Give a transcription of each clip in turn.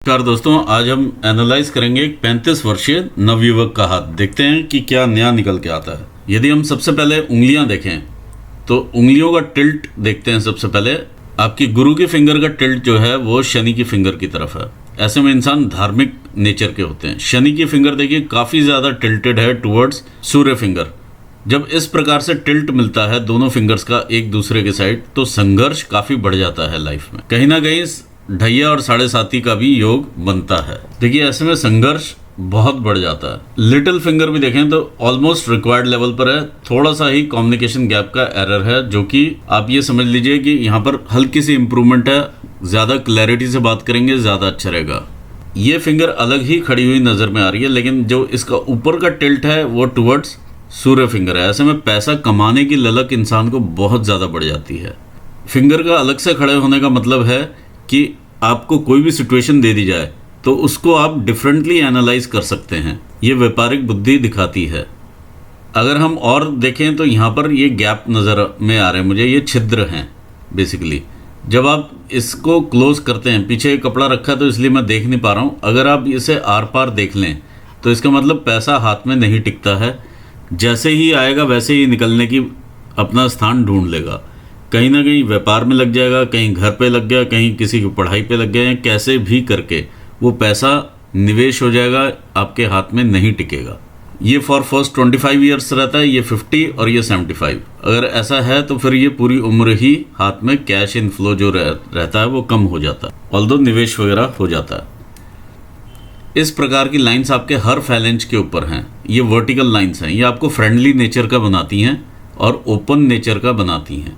नमस्कार दोस्तों, आज हम एनालाइज करेंगे एक 35 वर्षीय नवयुवक का हाथ। देखते हैं कि क्या नया निकल के आता है। यदि हम सबसे पहले उंगलियां देखें तो उंगलियों का टिल्ट देखते हैं। सबसे पहले आपकी गुरु की फिंगर का टिल्ट जो है वो शनि की फिंगर की तरफ है। ऐसे में इंसान धार्मिक नेचर के होते हैं। शनि की फिंगर देखिए काफ़ी ज़्यादा टिल्टेड है टुवर्ड्स सूर्य फिंगर। जब इस प्रकार से टिल्ट मिलता है दोनों फिंगर्स का एक दूसरे के साइड, तो संघर्ष काफ़ी बढ़ जाता है लाइफ में। कहीं ना कहीं ढैया और साढ़े साथी का भी योग बनता है। देखिए ऐसे में संघर्ष बहुत बढ़ जाता है। लिटिल फिंगर भी देखें तो ऑलमोस्ट रिक्वायर्ड लेवल पर है। थोड़ा सा ही कम्युनिकेशन गैप का एरर है, जो कि आप ये समझ लीजिए कि यहाँ पर हल्की सी इंप्रूवमेंट है। ज़्यादा क्लैरिटी से बात करेंगे ज़्यादा अच्छा रहेगा। ये फिंगर अलग ही खड़ी हुई नज़र में आ रही है, लेकिन जो इसका ऊपर का टिल्ट है वो टुवर्ड्स सूर्य फिंगर है। ऐसे में पैसा कमाने की ललक इंसान को बहुत ज़्यादा बढ़ जाती है। फिंगर का अलग से खड़े होने का मतलब है कि आपको कोई भी सिचुएशन दे दी जाए तो उसको आप डिफरेंटली एनालाइज कर सकते हैं। ये व्यापारिक बुद्धि दिखाती है। अगर हम और देखें तो यहाँ पर ये गैप नज़र में आ रहे हैं मुझे, ये छिद्र हैं बेसिकली। जब आप इसको क्लोज करते हैं, पीछे एक कपड़ा रखा है तो इसलिए मैं देख नहीं पा रहा हूँ। अगर आप इसे आर पार देख लें तो इसका मतलब पैसा हाथ में नहीं टिकता है। जैसे ही आएगा वैसे ही निकलने की अपना स्थान ढूंढ लेगा। कहीं ना कहीं व्यापार में लग जाएगा, कहीं घर पे लग गया, कहीं किसी की पढ़ाई पे लग गया, कैसे भी करके वो पैसा निवेश हो जाएगा, आपके हाथ में नहीं टिकेगा। ये फॉर फर्स्ट 25 ईयर्स रहता है, ये 50 और ये 75। अगर ऐसा है तो फिर ये पूरी उम्र ही हाथ में कैश इनफ्लो जो रहता है वो कम हो जाता है, ऑल्दो निवेश वगैरह हो जाता है। इस प्रकार की लाइंस आपके हर फैलेंज के ऊपर हैं। ये वर्टिकल लाइंस हैं। ये आपको फ्रेंडली नेचर का बनाती हैं और ओपन नेचर का बनाती हैं।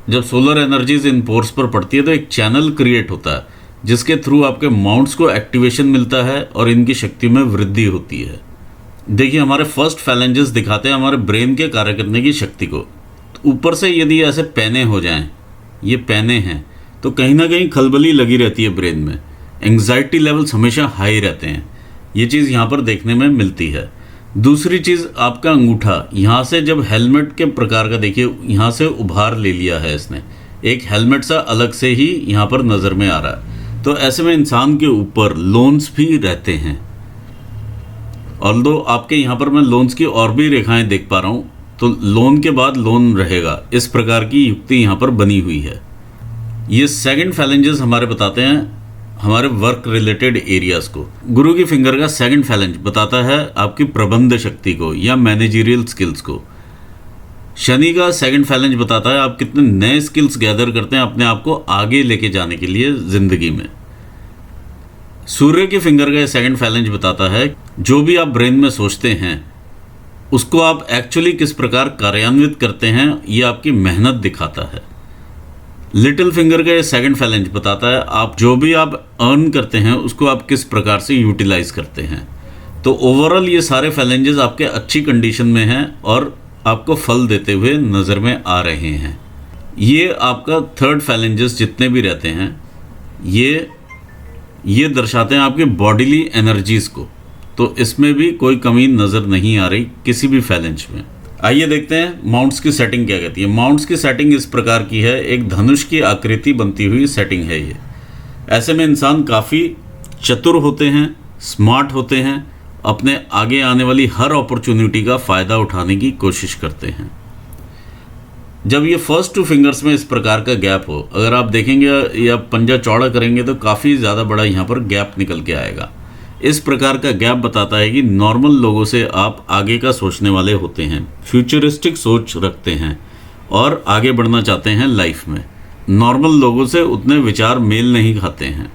जब सोलर एनर्जीज इन पोर्स पर पड़ती है तो एक चैनल क्रिएट होता है जिसके थ्रू आपके माउंट्स को एक्टिवेशन मिलता है और इनकी शक्ति में वृद्धि होती है। देखिए हमारे फर्स्ट फैलेंजेस दिखाते हैं हमारे ब्रेन के कार्य करने की शक्ति को। तो ऊपर से यदि ऐसे पैने हो जाएं, ये पैने हैं, तो कहीं ना कहीं खलबली लगी रहती है ब्रेन में। एंग्जाइटी लेवल्स हमेशा हाई रहते हैं। ये चीज़ यहाँ पर देखने में मिलती है। दूसरी चीज़ आपका अंगूठा, यहाँ से जब हेलमेट के प्रकार का देखिए, यहाँ से उभार ले लिया है इसने, एक हेलमेट सा अलग से ही यहाँ पर नज़र में आ रहा है। तो ऐसे में इंसान के ऊपर लोन्स भी रहते हैं। ऑल्दो आपके यहाँ पर मैं लोन्स की और भी रेखाएं देख पा रहा हूँ, तो लोन के बाद लोन रहेगा, इस प्रकार की युक्ति यहाँ पर बनी हुई है। ये सेकंड फैलेंजेस हमारे बताते हैं हमारे वर्क रिलेटेड एरियाज को। गुरु की फिंगर का सेकंड फैलेंज बताता है आपकी प्रबंध शक्ति को या मैनेजरियल स्किल्स को। शनि का सेकंड फैलेंज बताता है आप कितने नए स्किल्स गैदर करते हैं अपने आप को आगे लेके जाने के लिए ज़िंदगी में। सूर्य की फिंगर का सेकंड फैलेंज बताता है जो भी आप ब्रेन में सोचते हैं उसको आप एक्चुअली किस प्रकार कार्यान्वित करते हैं, ये आपकी मेहनत दिखाता है। लिटिल फिंगर का ये सेकंड फैलेंज बताता है आप जो भी आप अर्न करते हैं उसको आप किस प्रकार से यूटिलाइज करते हैं। तो ओवरऑल ये सारे फैलेंजेस आपके अच्छी कंडीशन में हैं और आपको फल देते हुए नज़र में आ रहे हैं। ये आपका थर्ड फैलेंजेस जितने भी रहते हैं ये दर्शाते हैं आपके बॉडीली एनर्जीज़ को। तो इसमें भी कोई कमी नज़र नहीं आ रही किसी भी फैलेंज में। आइए देखते हैं माउंट्स की सेटिंग क्या कहती है। माउंट्स की सेटिंग इस प्रकार की है, एक धनुष की आकृति बनती हुई सेटिंग है ये। ऐसे में इंसान काफ़ी चतुर होते हैं, स्मार्ट होते हैं, अपने आगे आने वाली हर अपॉर्चुनिटी का फ़ायदा उठाने की कोशिश करते हैं। जब ये फर्स्ट 2 फिंगर्स में इस प्रकार का गैप हो, अगर आप देखेंगे या पंजा चौड़ा करेंगे तो काफ़ी ज़्यादा बड़ा यहाँ पर गैप निकल के आएगा। इस प्रकार का गैप बताता है कि नॉर्मल लोगों से आप आगे का सोचने वाले होते हैं, फ्यूचरिस्टिक सोच रखते हैं और आगे बढ़ना चाहते हैं लाइफ में। नॉर्मल लोगों से उतने विचार मेल नहीं खाते हैं।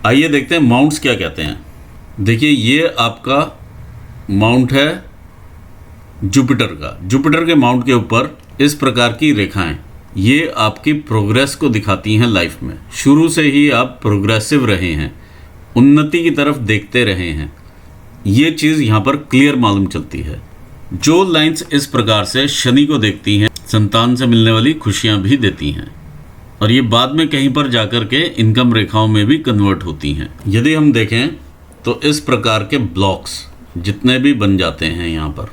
आइए देखते हैं माउंट्स क्या कहते हैं। देखिए ये आपका माउंट है जुपिटर का। जुपिटर के माउंट के ऊपर इस प्रकार की रेखाएं, ये आपकी प्रोग्रेस को दिखाती हैं लाइफ में। शुरू से ही आप प्रोग्रेसिव रहे हैं, उन्नति की तरफ देखते रहे हैं, ये चीज़ यहाँ पर क्लियर मालूम चलती है। जो लाइंस इस प्रकार से शनि को देखती हैं संतान से मिलने वाली खुशियाँ भी देती हैं और ये बाद में कहीं पर जाकर के इनकम रेखाओं में भी कन्वर्ट होती हैं। यदि हम देखें तो इस प्रकार के ब्लॉक्स जितने भी बन जाते हैं यहाँ पर,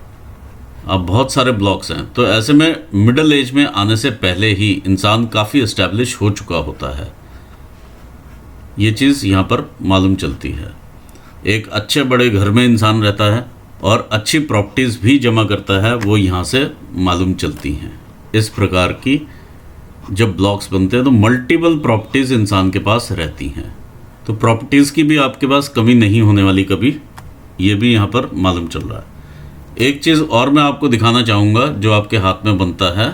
अब बहुत सारे ब्लॉक्स हैं, तो ऐसे में मिडिल एज में आने से पहले ही इंसान काफ़ी इस्टेब्लिश हो चुका होता है। ये चीज़ यहाँ पर मालूम चलती है। एक अच्छे बड़े घर में इंसान रहता है और अच्छी प्रॉपर्टीज़ भी जमा करता है, वो यहाँ से मालूम चलती हैं। इस प्रकार की जब ब्लॉक्स बनते हैं तो मल्टीपल प्रॉपर्टीज़ इंसान के पास रहती हैं, तो प्रॉपर्टीज़ की भी आपके पास कमी नहीं होने वाली कभी, ये भी यहाँ पर मालूम चल रहा है। एक चीज़ और मैं आपको दिखाना चाहूँगा जो आपके हाथ में बनता है,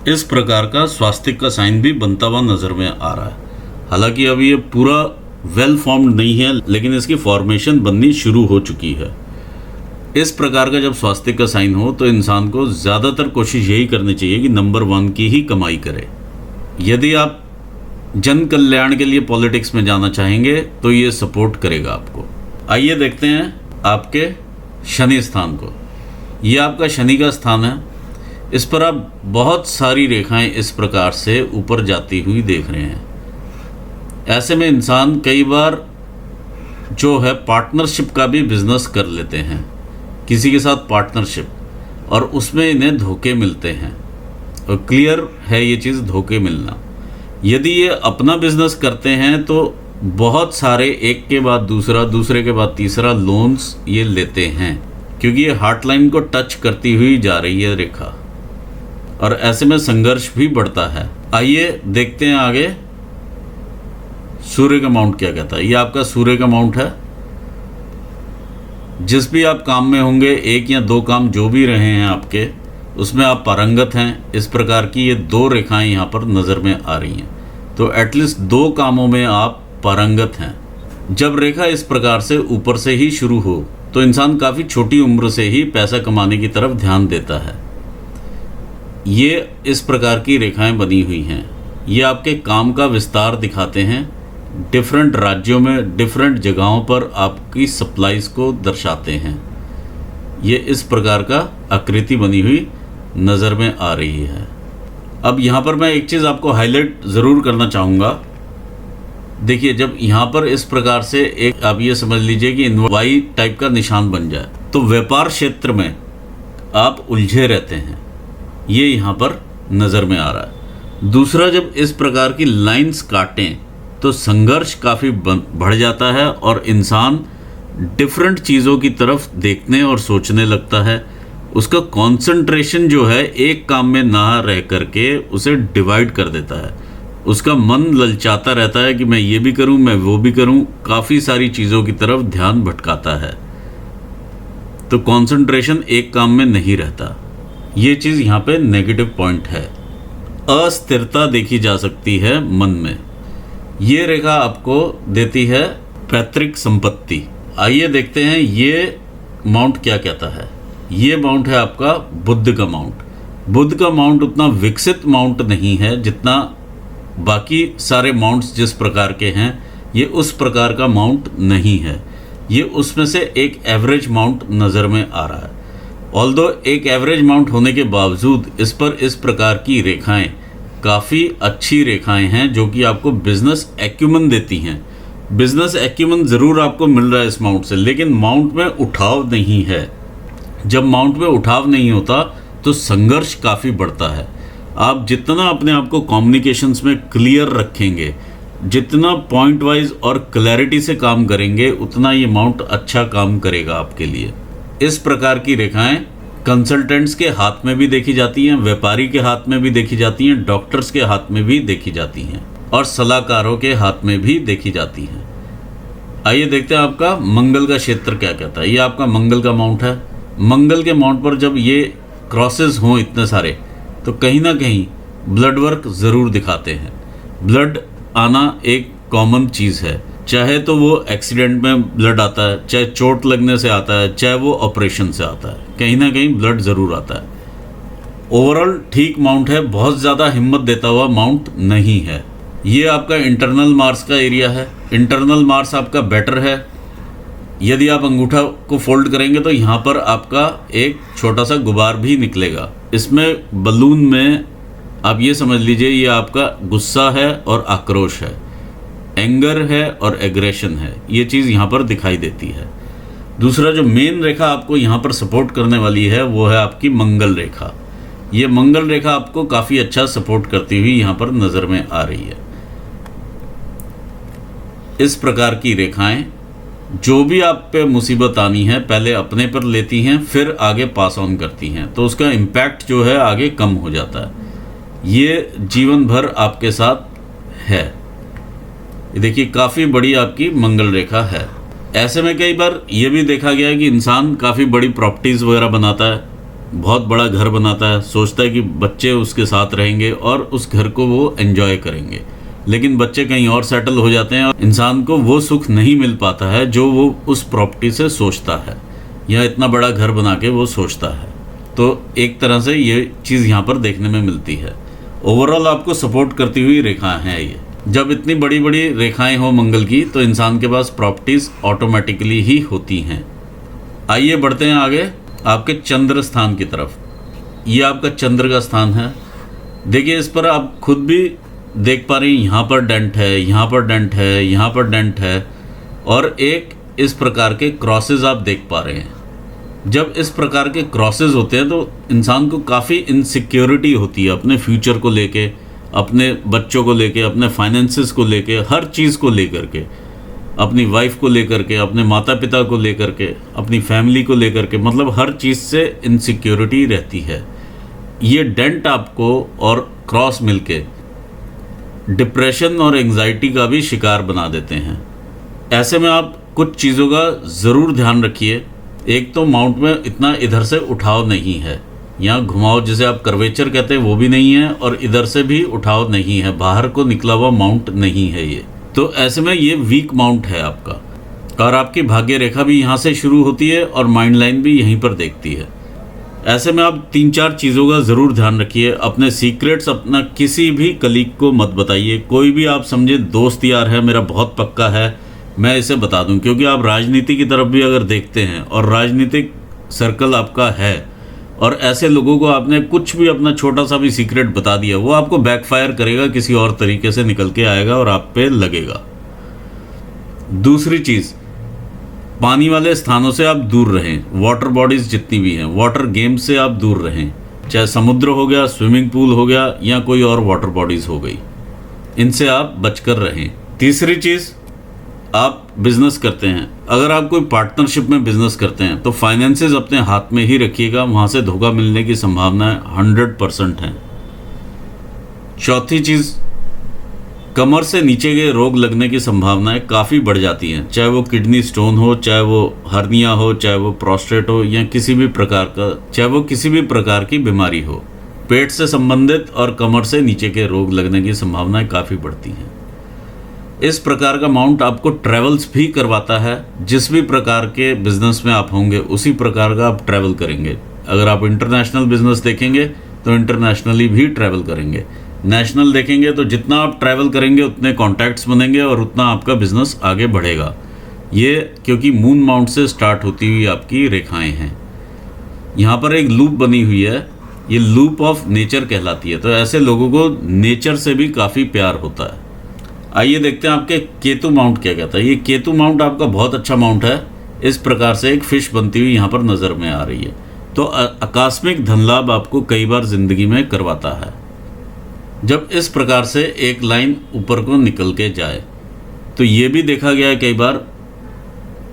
इस प्रकार का स्वास्तिक का साइन भी बनता हुआ नज़र में आ रहा है। हालांकि अभी ये पूरा वेल फॉर्म्ड नहीं है, लेकिन इसकी फॉर्मेशन बननी शुरू हो चुकी है। इस प्रकार का जब स्वास्तिक का साइन हो तो इंसान को ज़्यादातर कोशिश यही करनी चाहिए कि नंबर 1 की ही कमाई करे। यदि आप जन कल्याण के लिए पॉलिटिक्स में जाना चाहेंगे तो ये सपोर्ट करेगा आपको। आइए देखते हैं आपके शनि स्थान को। ये आपका शनि का स्थान है। इस पर आप बहुत सारी रेखाएं इस प्रकार से ऊपर जाती हुई देख रहे हैं। ऐसे में इंसान कई बार जो है पार्टनरशिप का भी बिजनेस कर लेते हैं, किसी के साथ पार्टनरशिप, और उसमें इन्हें धोखे मिलते हैं। और क्लियर है ये चीज़, धोखे मिलना। यदि ये अपना बिजनेस करते हैं तो बहुत सारे एक के बाद दूसरा, दूसरे के बाद तीसरा लोन्स ये लेते हैं, क्योंकि ये हार्ट लाइन को टच करती हुई जा रही है रेखा, और ऐसे में संघर्ष भी बढ़ता है। आइए देखते हैं आगे सूर्य का माउंट क्या कहता है। ये आपका सूर्य का माउंट है। जिस भी आप काम में होंगे, 1 या 2 काम जो भी रहे हैं आपके, उसमें आप पारंगत हैं। इस प्रकार की ये 2 रेखाएं यहाँ पर नज़र में आ रही हैं, तो एटलीस्ट 2 कामों में आप पारंगत हैं। जब रेखा इस प्रकार से ऊपर से ही शुरू हो तो इंसान काफ़ी छोटी उम्र से ही पैसा कमाने की तरफ ध्यान देता है। ये इस प्रकार की रेखाएं बनी हुई हैं। ये आपके काम का विस्तार दिखाते हैं। डिफरेंट राज्यों में, डिफरेंट जगहों पर आपकी सप्लाईज को दर्शाते हैं। ये इस प्रकार का आकृति बनी हुई नज़र में आ रही है। अब यहाँ पर मैं एक चीज़ आपको हाईलाइट ज़रूर करना चाहूँगा। देखिए, जब यहाँ पर इस प्रकार से एक, आप ये समझ लीजिए कि वाई टाइप का निशान बन जाए, तो व्यापार क्षेत्र में आप उलझे रहते हैं, ये यहाँ पर नज़र में आ रहा है। दूसरा, जब इस प्रकार की लाइंस काटें तो संघर्ष काफ़ी बढ़ जाता है और इंसान डिफरेंट चीज़ों की तरफ देखने और सोचने लगता है। उसका कंसंट्रेशन जो है एक काम में ना रह करके उसे डिवाइड कर देता है। उसका मन ललचाता रहता है कि मैं ये भी करूं, मैं वो भी करूं, काफ़ी सारी चीज़ों की तरफ ध्यान भटकाता है, तो कंसंट्रेशन एक काम में नहीं रहता। ये चीज़ यहाँ पे नेगेटिव पॉइंट है। अस्थिरता देखी जा सकती है मन में। ये रेखा आपको देती है पैतृक संपत्ति। आइए देखते हैं ये माउंट क्या कहता है। ये माउंट है आपका बुध का माउंट। बुध का माउंट उतना विकसित माउंट नहीं है जितना बाकी सारे माउंट्स जिस प्रकार के हैं, ये उस प्रकार का माउंट नहीं है। ये उसमें से एक एवरेज माउंट नज़र में आ रहा है। ऑल्दो एक एवरेज माउंट होने के बावजूद इस पर इस प्रकार की रेखाएं काफ़ी अच्छी रेखाएं हैं, जो कि आपको बिजनेस एक्यूमन देती हैं। बिजनेस एक्यूमन ज़रूर आपको मिल रहा है इस माउंट से, लेकिन माउंट में उठाव नहीं है। जब माउंट में उठाव नहीं होता तो संघर्ष काफ़ी बढ़ता है। आप जितना अपने आप को कम्युनिकेशंस में क्लियर रखेंगे, जितना पॉइंट वाइज और क्लैरिटी से काम करेंगे, उतना ये माउंट अच्छा काम करेगा आपके लिए। इस प्रकार की रेखाएं कंसल्टेंट्स के हाथ में भी देखी जाती हैं, व्यापारी के हाथ में भी देखी जाती हैं, डॉक्टर्स के हाथ में भी देखी जाती हैं, और सलाहकारों के हाथ में भी देखी जाती हैं। आइए देखते हैं आपका मंगल का क्षेत्र क्या कहता है। ये आपका मंगल का माउंट है। मंगल के माउंट पर जब ये क्रॉसेस हों इतने सारे, तो कहीं ना कहीं ब्लड वर्क ज़रूर दिखाते हैं। ब्लड आना एक कॉमन चीज़ है, चाहे तो वो एक्सीडेंट में ब्लड आता है, चाहे चोट लगने से आता है, चाहे वो ऑपरेशन से आता है, कहीं ना कहीं ब्लड ज़रूर आता है। ओवरऑल ठीक माउंट है, बहुत ज़्यादा हिम्मत देता हुआ माउंट नहीं है। ये आपका इंटरनल मार्स का एरिया है। इंटरनल मार्स आपका बेटर है। यदि आप अंगूठा को फोल्ड करेंगे तो यहाँ पर आपका एक छोटा सा गुबार भी निकलेगा। इसमें बलून में आप ये समझ लीजिए ये आपका गुस्सा है और आक्रोश है, एंगर है और एग्रेशन है। ये चीज़ यहाँ पर दिखाई देती है। दूसरा जो मेन रेखा आपको यहाँ पर सपोर्ट करने वाली है वो है आपकी मंगल रेखा। ये मंगल रेखा आपको काफ़ी अच्छा सपोर्ट करती हुई यहाँ पर नज़र में आ रही है। इस प्रकार की रेखाएं जो भी आप पे मुसीबत आनी है पहले अपने पर लेती हैं, फिर आगे पास ऑन करती हैं, तो उसका इम्पैक्ट जो है आगे कम हो जाता है। ये जीवन भर आपके साथ है। ये देखिए काफ़ी बड़ी आपकी मंगल रेखा है। ऐसे में कई बार ये भी देखा गया है कि इंसान काफ़ी बड़ी प्रॉपर्टीज़ वगैरह बनाता है, बहुत बड़ा घर बनाता है, सोचता है कि बच्चे उसके साथ रहेंगे और उस घर को वो एंजॉय करेंगे, लेकिन बच्चे कहीं और सेटल हो जाते हैं और इंसान को वो सुख नहीं मिल पाता है जो वो उस प्रॉपर्टी से सोचता है या इतना बड़ा घर बना के वो सोचता है। तो एक तरह से ये चीज़ यहाँ पर देखने में मिलती है। ओवरऑल आपको सपोर्ट करती हुई रेखाएं हैं ये। जब इतनी बड़ी बड़ी रेखाएं हो मंगल की तो इंसान के पास प्रॉपर्टीज़ ऑटोमेटिकली ही होती हैं। आइए बढ़ते हैं आगे आपके चंद्र स्थान की तरफ। ये आपका चंद्र का स्थान है। देखिए इस पर आप खुद भी देख पा रही हैं, यहाँ पर डेंट है, यहाँ पर डेंट है, यहाँ पर डेंट है और एक इस प्रकार के क्रॉसेस आप देख पा रहे हैं। जब इस प्रकार के क्रॉसेस होते हैं तो इंसान को काफ़ी इनसिक्योरिटी होती है अपने फ्यूचर को लेके, अपने बच्चों को लेके, अपने फाइनेंसेस को लेके, हर चीज़ को लेकर के, अपनी वाइफ को लेकर के, अपने माता पिता को लेकर के, अपनी फैमिली को लेकर के, मतलब हर चीज़ से इनसिक्योरिटी रहती है। ये डेंट आपको और क्रॉस मिलके डिप्रेशन और एंजाइटी का भी शिकार बना देते हैं। ऐसे में आप कुछ चीज़ों का ज़रूर ध्यान रखिए। एक तो माउंट में इतना इधर से उठाव नहीं है, यहाँ घुमाव जिसे आप कर्वेचर कहते हैं वो भी नहीं है और इधर से भी उठाव नहीं है, बाहर को निकला हुआ माउंट नहीं है ये। तो ऐसे में ये वीक माउंट है आपका और आपकी भाग्य रेखा भी यहाँ से शुरू होती है और माइंड लाइन भी यहीं पर देखती है। ऐसे में आप 3-4 चीज़ों का ज़रूर ध्यान रखिए। अपने सीक्रेट्स अपना किसी भी कलीग को मत बताइए। कोई भी आप समझे दोस्त यार है मेरा बहुत पक्का है, मैं इसे बता दूं, क्योंकि आप राजनीति की तरफ भी अगर देखते हैं और राजनीतिक सर्कल आपका है और ऐसे लोगों को आपने कुछ भी अपना छोटा सा भी सीक्रेट बता दिया, वो आपको बैकफायर करेगा, किसी और तरीके से निकल के आएगा और आप पे लगेगा। दूसरी चीज़, पानी वाले स्थानों से आप दूर रहें। वाटर बॉडीज़ जितनी भी हैं, वाटर गेम से आप दूर रहें, चाहे समुद्र हो गया, स्विमिंग पूल हो गया या कोई और वाटर बॉडीज़ हो गई, इनसे आप बचकर रहें। तीसरी चीज़, आप बिजनेस करते हैं, अगर आप कोई पार्टनरशिप में बिजनेस करते हैं तो फाइनेंसेस अपने हाथ में ही रखिएगा, वहाँ से धोखा मिलने की संभावनाएं 100% हैं। चौथी चीज़, कमर से नीचे के रोग लगने की संभावनाएं काफ़ी बढ़ जाती हैं, चाहे वो किडनी स्टोन हो, चाहे वो हर्निया हो, चाहे वो प्रोस्टेट हो या किसी भी प्रकार की बीमारी हो। पेट से संबंधित और कमर से नीचे के रोग लगने की संभावनाएं काफ़ी बढ़ती हैं। इस प्रकार का माउंट आपको ट्रैवल्स भी करवाता है। जिस भी प्रकार के बिजनेस में आप होंगे उसी प्रकार का आप ट्रैवल करेंगे। अगर आप इंटरनेशनल बिजनेस देखेंगे तो इंटरनेशनली भी ट्रैवल करेंगे, नेशनल देखेंगे तो जितना आप ट्रैवल करेंगे उतने कॉन्टैक्ट्स बनेंगे और उतना आपका बिजनेस आगे बढ़ेगा। ये क्योंकि मून माउंट से स्टार्ट होती हुई आपकी रेखाएं हैं। यहाँ पर एक लूप बनी हुई है, ये लूप ऑफ नेचर कहलाती है। तो ऐसे लोगों को नेचर से भी काफ़ी प्यार होता है। आइए देखते हैं आपके केतु माउंट क्या कहता है। ये केतु माउंट आपका बहुत अच्छा माउंट है। इस प्रकार से एक फिश बनती हुई यहाँ पर नज़र में आ रही है। तो आकस्मिक धन लाभ आपको कई बार ज़िंदगी में करवाता है जब इस प्रकार से एक लाइन ऊपर को निकल के जाए। तो ये भी देखा गया है कई बार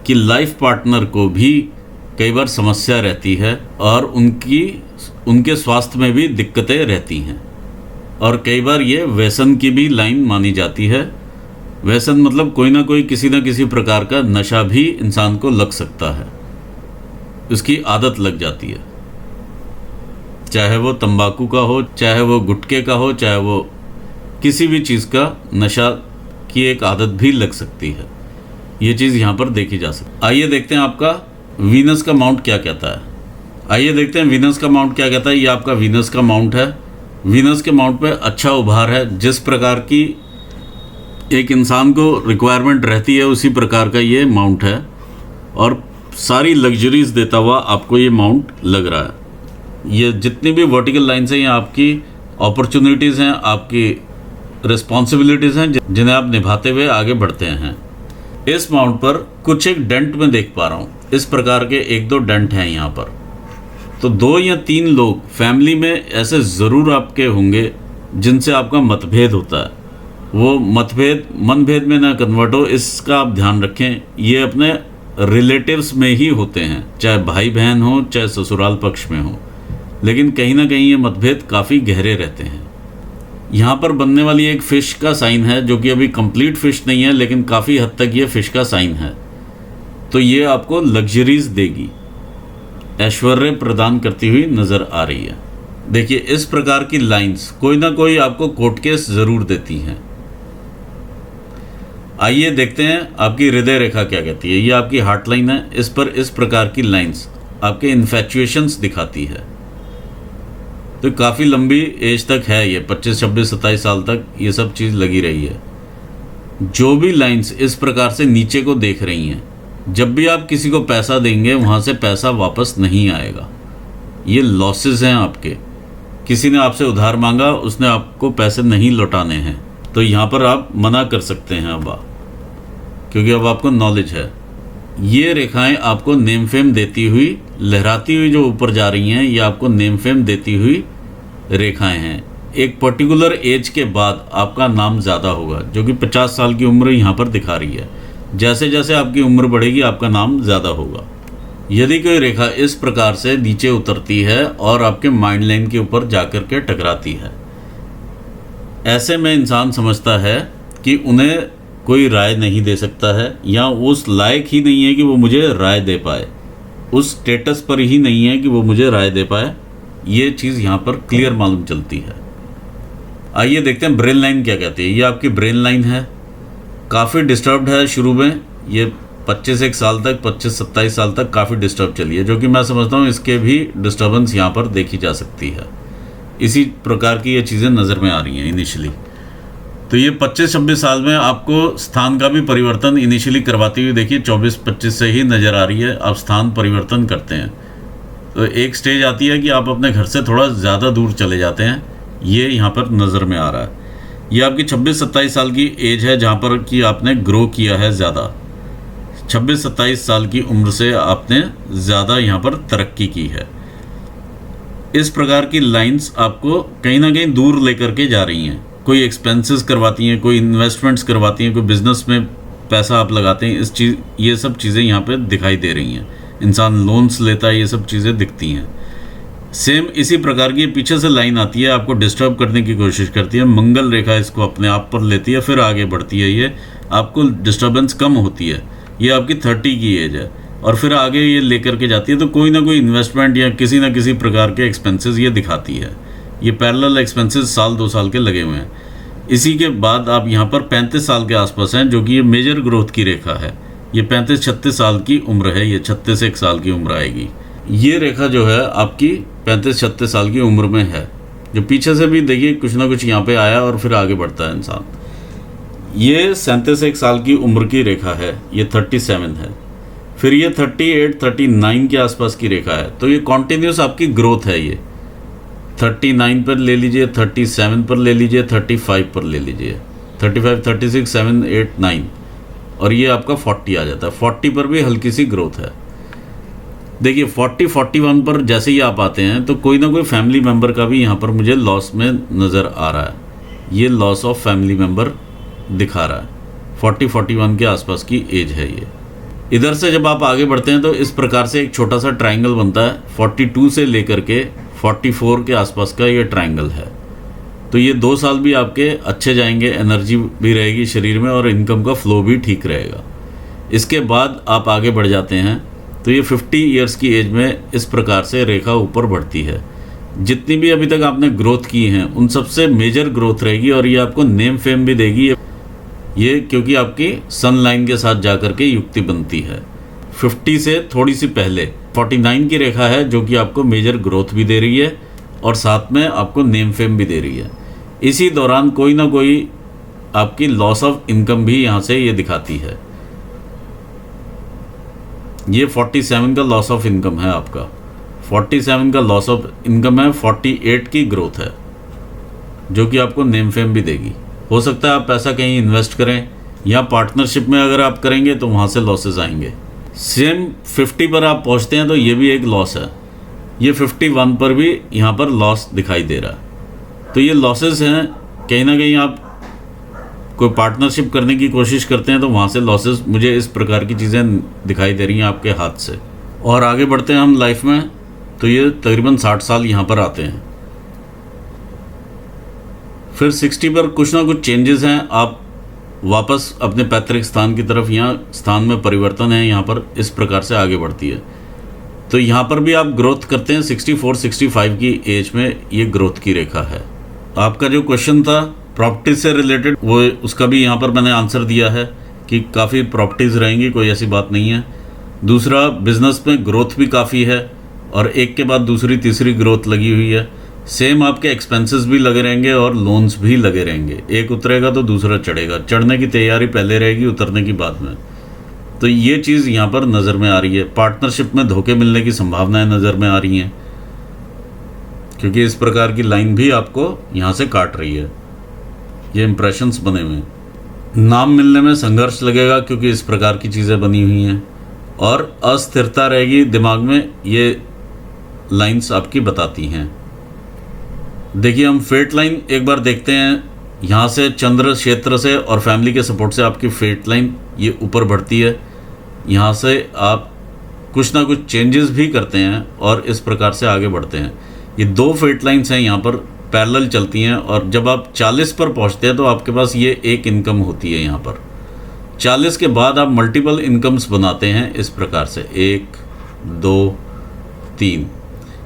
कि लाइफ पार्टनर को भी कई बार समस्या रहती है और उनके स्वास्थ्य में भी दिक्कतें रहती हैं और कई बार ये व्यसन की भी लाइन मानी जाती है। व्यसन मतलब कोई ना कोई किसी न किसी प्रकार का नशा भी इंसान को लग सकता है, उसकी आदत लग जाती है, चाहे वो तंबाकू का हो, चाहे वो गुटखे का हो, चाहे वो किसी भी चीज़ का नशा की एक आदत भी लग सकती है। ये चीज़ यहाँ पर देखी जा सकती है। आइए देखते हैं आपका वीनस का माउंट क्या कहता है। आइए देखते हैं वीनस का माउंट क्या कहता है। ये आपका वीनस का माउंट है। वीनस के माउंट पे अच्छा उभार है। जिस प्रकार की एक इंसान को रिक्वायरमेंट रहती है उसी प्रकार का ये माउंट है और सारी लग्जरीज देता हुआ आपको ये माउंट लग रहा है। ये जितनी भी वर्टिकल लाइन्स हैं ये आपकी अपॉर्चुनिटीज़ हैं, आपकी रिस्पॉन्सिबिलिटीज़ हैं जिन्हें आप निभाते हुए आगे बढ़ते हैं। इस माउंट पर कुछ एक डेंट में देख पा रहा हूँ। इस प्रकार के 1-2 डेंट हैं यहाँ पर। तो 2 या 3 लोग फैमिली में ऐसे ज़रूर आपके होंगे जिनसे आपका मतभेद होता है वो मनभेद में ना कन्वर्ट हो, इसका आप ध्यान रखें। ये अपने रिलेटिव्स में ही होते हैं, चाहे भाई बहन हो चाहे ससुराल पक्ष में हो, लेकिन कहीं ना कहीं ये मतभेद काफ़ी गहरे रहते हैं। यहाँ पर बनने वाली एक फ़िश का साइन है, जो कि अभी कंप्लीट फ़िश नहीं है, लेकिन काफ़ी हद तक ये फ़िश का साइन है। तो ये आपको लग्जरीज देगी, ऐश्वर्य प्रदान करती हुई नज़र आ रही है। देखिए इस प्रकार की लाइंस कोई ना कोई आपको कोर्ट केस ज़रूर देती हैं। आइए देखते हैं आपकी हृदय रेखा क्या कहती है। ये आपकी हार्ट लाइन है, इस पर इस प्रकार की लाइंस आपके इन्फेचुएशंस दिखाती है। तो काफ़ी लंबी एज तक है ये, 25, 26, 27 साल तक ये सब चीज़ लगी रही है। जो भी लाइंस इस प्रकार से नीचे को देख रही हैं, जब भी आप किसी को पैसा देंगे वहाँ से पैसा वापस नहीं आएगा। ये लॉसेस हैं आपके। किसी ने आपसे उधार मांगा, उसने आपको पैसे नहीं लौटाने हैं, तो यहाँ पर आप मना कर सकते हैं अब आप, क्योंकि अब आपको नॉलेज है। ये रेखाएं आपको नेम फेम देती हुई, लहराती हुई जो ऊपर जा रही हैं, ये आपको नेम फेम देती हुई रेखाएं हैं। एक पर्टिकुलर एज के बाद आपका नाम ज़्यादा होगा, जो कि 50 साल की उम्र यहाँ पर दिखा रही है। जैसे जैसे आपकी उम्र बढ़ेगी आपका नाम ज़्यादा होगा। यदि कोई रेखा इस प्रकार से नीचे उतरती है और आपके माइंड लाइन के ऊपर जाकर के टकराती है, ऐसे में इंसान समझता है कि उन्हें कोई राय नहीं दे सकता है, या उस लायक ही नहीं है कि वो मुझे राय दे पाए, उस स्टेटस पर ही नहीं है कि वो मुझे राय दे पाए। ये चीज़ यहाँ पर क्लियर मालूम चलती है। आइए देखते हैं ब्रेन लाइन क्या कहती है। ये आपकी ब्रेन लाइन है, काफ़ी डिस्टर्ब्ड है शुरू में। ये 25 साल तक, 25-27 साल तक काफ़ी डिस्टर्ब चली है, जो कि मैं समझता हूँ इसके भी डिस्टर्बेंस यहाँ पर देखी जा सकती है। इसी प्रकार की ये चीज़ें नज़र में आ रही हैं इनिशियली। तो ये 25-26 साल में आपको स्थान का भी परिवर्तन इनिशियली करवाती हुई देखिए 24-25 से ही नज़र आ रही है। आप स्थान परिवर्तन करते हैं तो एक स्टेज आती है कि आप अपने घर से थोड़ा ज़्यादा दूर चले जाते हैं। ये यहाँ पर नज़र में आ रहा है। ये आपकी 26-27 साल की एज है, जहाँ पर कि आपने ग्रो किया है ज़्यादा। 26-27 साल की उम्र से आपने ज़्यादा यहाँ पर तरक्की की है। इस प्रकार की लाइंस आपको कहीं ना कहीं दूर लेकर के जा रही हैं। कोई एक्सपेंसेस करवाती हैं, कोई इन्वेस्टमेंट्स करवाती हैं, कोई बिजनेस में पैसा आप लगाते हैं, ये सब चीज़ें यहाँ पे दिखाई दे रही हैं। इंसान लोन्स लेता है, ये सब चीज़ें दिखती हैं। सेम इसी प्रकार की पीछे से लाइन आती है, आपको डिस्टर्ब करने की कोशिश करती है। मंगल रेखा इसको अपने आप पर लेती है, फिर आगे बढ़ती है। ये आपको डिस्टर्बेंस कम होती है। ये आपकी 30 की एज है और फिर आगे ये लेकर के जाती है। तो कोई ना कोई इन्वेस्टमेंट या किसी ना किसी प्रकार के एक्सपेंसेस ये दिखाती है। ये पैरेलल एक्सपेंसेस 1-2 साल के लगे हुए हैं। इसी के बाद आप यहाँ पर 35 साल के आसपास हैं, जो कि ये मेजर ग्रोथ की रेखा है। ये 35-36 साल की उम्र है, ये 36 साल की उम्र आएगी। ये रेखा जो है आपकी 35-36 साल की उम्र में है, जो पीछे से भी देखिए कुछ ना कुछ यहाँ पे आया और फिर आगे बढ़ता है इंसान। ये 37 साल की उम्र की रेखा है, ये 37 है। फिर ये 38-39 के आसपास की रेखा है। तो ये कॉन्टिन्यूस आपकी ग्रोथ है। ये 39 पर ले लीजिए, 37 पर ले लीजिए, 35 पर ले लीजिए, 35, 36, 7, 8, 9 और ये आपका 40 आ जाता है। 40 पर भी हल्की सी ग्रोथ है। देखिए 40-41 पर जैसे ही आप आते हैं तो कोई ना कोई फैमिली मेम्बर का भी यहाँ पर मुझे लॉस में नज़र आ रहा है। ये लॉस ऑफ फैमिली मेम्बर दिखा रहा है। 40-41 के आसपास की एज है ये। इधर से जब आप आगे बढ़ते हैं तो इस प्रकार से एक छोटा सा ट्रायंगल बनता है। 42 से लेकर के 44 के आसपास का ये ट्रायंगल है। तो ये 2 साल भी आपके अच्छे जाएंगे, एनर्जी भी रहेगी शरीर में और इनकम का फ्लो भी ठीक रहेगा। इसके बाद आप आगे बढ़ जाते हैं तो ये 50 ईयर्स की एज में इस प्रकार से रेखा ऊपर बढ़ती है। जितनी भी अभी तक आपने ग्रोथ की हैं उन सबसे मेजर ग्रोथ रहेगी और ये आपको नेम फेम भी देगी। ये क्योंकि आपकी सन लाइन के साथ जाकर के युक्ति बनती है। 50 से थोड़ी सी पहले 49 की रेखा है, जो कि आपको मेजर ग्रोथ भी दे रही है और साथ में आपको नेम फेम भी दे रही है। इसी दौरान कोई ना कोई आपकी लॉस ऑफ इनकम भी यहाँ से ये दिखाती है। ये 47 का लॉस ऑफ इनकम है आपका। 47 का लॉस ऑफ इनकम है, 48 की ग्रोथ है, जो कि आपको नेम फेम भी देगी। हो सकता है आप पैसा कहीं इन्वेस्ट करें या पार्टनरशिप में अगर आप करेंगे तो वहाँ से लॉसेस आएंगे। सेम 50 पर आप पहुँचते हैं तो ये भी एक लॉस है। ये 51 पर भी यहाँ पर लॉस दिखाई दे रहा है। तो ये लॉसेस हैं, कहीं ना कहीं आप कोई पार्टनरशिप करने की कोशिश करते हैं तो वहाँ से लॉसेस, मुझे इस प्रकार की चीज़ें दिखाई दे रही हैं आपके हाथ से। और आगे बढ़ते हैं हम लाइफ में, तो ये तकरीबन 60 साल यहाँ पर आते हैं। फिर 60 पर कुछ ना कुछ चेंजेस हैं, आप वापस अपने पैतृक स्थान की तरफ, यहाँ स्थान में परिवर्तन है, यहाँ पर इस प्रकार से आगे बढ़ती है। तो यहाँ पर भी आप ग्रोथ करते हैं। 64-65 की एज में ये ग्रोथ की रेखा है। आपका जो क्वेश्चन था प्रॉपर्टी से रिलेटेड, वो उसका भी यहाँ पर मैंने आंसर दिया है कि काफ़ी प्रॉपर्टीज़ रहेंगी, कोई ऐसी बात नहीं है। दूसरा, बिजनेस में ग्रोथ भी काफ़ी है और एक के बाद दूसरी तीसरी ग्रोथ लगी हुई है। सेम आपके एक्सपेंसेस भी लगे रहेंगे और लोन्स भी लगे रहेंगे। एक उतरेगा तो दूसरा चढ़ेगा, चढ़ने की तैयारी पहले रहेगी, उतरने की बाद में। तो ये चीज़ यहाँ पर नज़र में आ रही है। पार्टनरशिप में धोखे मिलने की संभावनाएं नज़र में आ रही हैं, क्योंकि इस प्रकार की लाइन भी आपको यहाँ से काट रही है। ये इंप्रेशंस बने हुए हैं। नाम मिलने में संघर्ष लगेगा, क्योंकि इस प्रकार की चीज़ें बनी हुई हैं, और अस्थिरता रहेगी दिमाग में, ये लाइंस आपकी बताती हैं। देखिए, हम फेट लाइन एक बार देखते हैं। यहाँ से चंद्र क्षेत्र से और फैमिली के सपोर्ट से आपकी फेट लाइन ये ऊपर बढ़ती है। यहाँ से आप कुछ ना कुछ चेंजेस भी करते हैं और इस प्रकार से आगे बढ़ते हैं। ये 2 फेट लाइन्स हैं, यहाँ पर पैरेलल चलती हैं, और जब आप 40 पर पहुँचते हैं तो आपके पास ये एक इनकम होती है। यहाँ पर 40 के बाद आप मल्टीपल इनकम्स बनाते हैं इस प्रकार से, 1 2 3,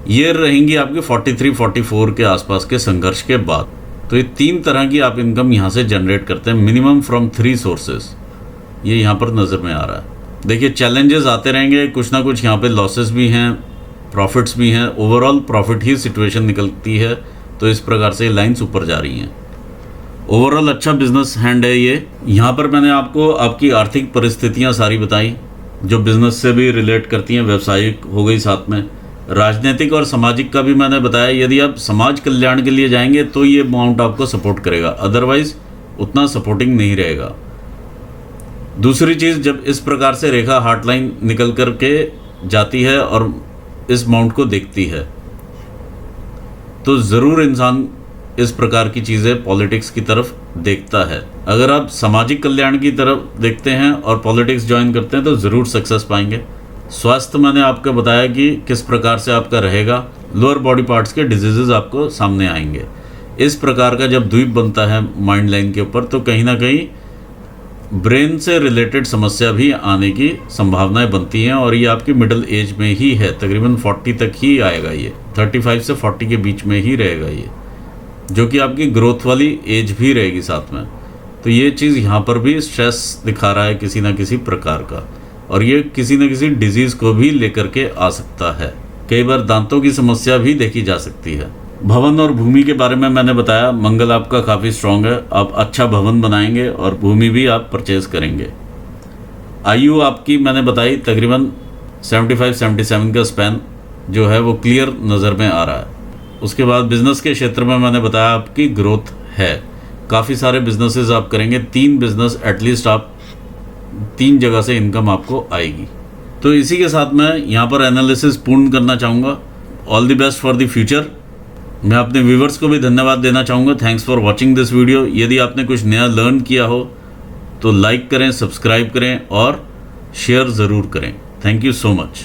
ये रहेंगी आपकी 43-44 के आसपास के संघर्ष के बाद। तो ये 3 तरह की आप इनकम यहाँ से जनरेट करते हैं, मिनिमम फ्रॉम 3 सोर्सेज। ये यहाँ पर नज़र में आ रहा है। देखिए, चैलेंजेस आते रहेंगे, कुछ ना कुछ यहाँ पे लॉसेस भी हैं, प्रॉफिट्स भी हैं। ओवरऑल प्रॉफिट ही सिचुएशन निकलती है, तो इस प्रकार से लाइंस ऊपर जा रही हैं। ओवरऑल अच्छा बिजनेस हैंड है ये। यहाँ पर मैंने आपको आपकी आर्थिक परिस्थितियाँ सारी बताई, जो बिजनेस से भी रिलेट करती हैं, व्यावसायिक हो गई, साथ में राजनीतिक और सामाजिक का भी मैंने बताया। यदि आप समाज कल्याण के लिए जाएंगे तो ये अमाउंट आपको सपोर्ट करेगा, अदरवाइज उतना सपोर्टिंग नहीं रहेगा। दूसरी चीज़, जब इस प्रकार से रेखा हार्ट लाइन निकल कर के जाती है और इस अमाउंट को देखती है, तो ज़रूर इंसान इस प्रकार की चीज़ें पॉलिटिक्स की तरफ देखता है। अगर आप सामाजिक कल्याण की तरफ देखते हैं और पॉलिटिक्स ज्वाइन करते हैं तो ज़रूर सक्सेस पाएंगे। स्वास्थ्य मैंने आपको बताया कि किस प्रकार से आपका रहेगा, लोअर बॉडी पार्ट्स के डिजीजेज आपको सामने आएंगे। इस प्रकार का जब द्वीप बनता है माइंड लाइन के ऊपर, तो कहीं ना कहीं ब्रेन से रिलेटेड समस्या भी आने की संभावनाएं बनती हैं, और ये आपकी मिडिल एज में ही है, तकरीबन 40 तक ही आएगा। ये 35 से 40 के बीच में ही रहेगा ये, जो कि आपकी ग्रोथ वाली एज भी रहेगी साथ में। तो ये चीज़ यहाँ पर भी स्ट्रेस दिखा रहा है किसी ना किसी प्रकार का, और ये किसी न किसी डिजीज़ को भी लेकर के आ सकता है। कई बार दांतों की समस्या भी देखी जा सकती है। भवन और भूमि के बारे में मैंने बताया, मंगल आपका काफ़ी स्ट्रांग है, आप अच्छा भवन बनाएंगे और भूमि भी आप परचेज करेंगे। आयु आपकी मैंने बताई, तकरीबन 75-77 का स्पैन जो है वो क्लियर नज़र में आ रहा है। उसके बाद बिजनेस के क्षेत्र में मैंने बताया आपकी ग्रोथ है, काफ़ी सारे बिजनेसेस आप करेंगे। 3 बिजनेस एटलीस्ट आप 3 जगह से इनकम आपको आएगी। तो इसी के साथ मैं यहाँ पर एनालिसिस पूर्ण करना चाहूँगा। All the best for the future. मैं अपने व्यूवर्स को भी धन्यवाद देना चाहूँगा। Thanks for watching this video. यदि आपने कुछ नया लर्न किया हो तो लाइक करें, सब्सक्राइब करें और शेयर ज़रूर करें। Thank you so much.